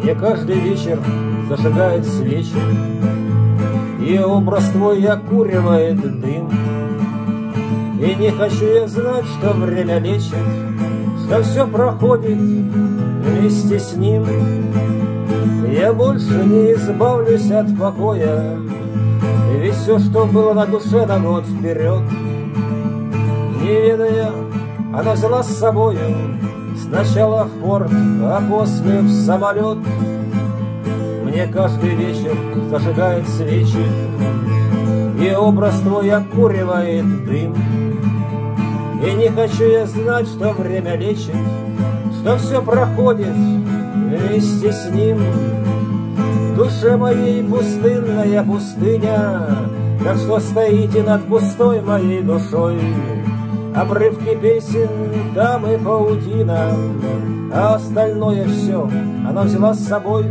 Мне каждый вечер зажигает свечи, и образ твой окуривает дым. И не хочу я знать, что время лечит, что все проходит вместе с ним. Я больше не избавлюсь от покоя, ведь все, что было на душе, на год вперед. Не ведая, она взяла с собою сначала в порт, а после в самолет. Мне каждый вечер зажигает свечи, и образ твой окуривает дым. И не хочу я знать, что время лечит, что все проходит вместе с ним. В душе моей пустынная пустыня, так что стоите над пустой моей душой. Обрывки песен, там и паутина, а остальное все она взяла с собой.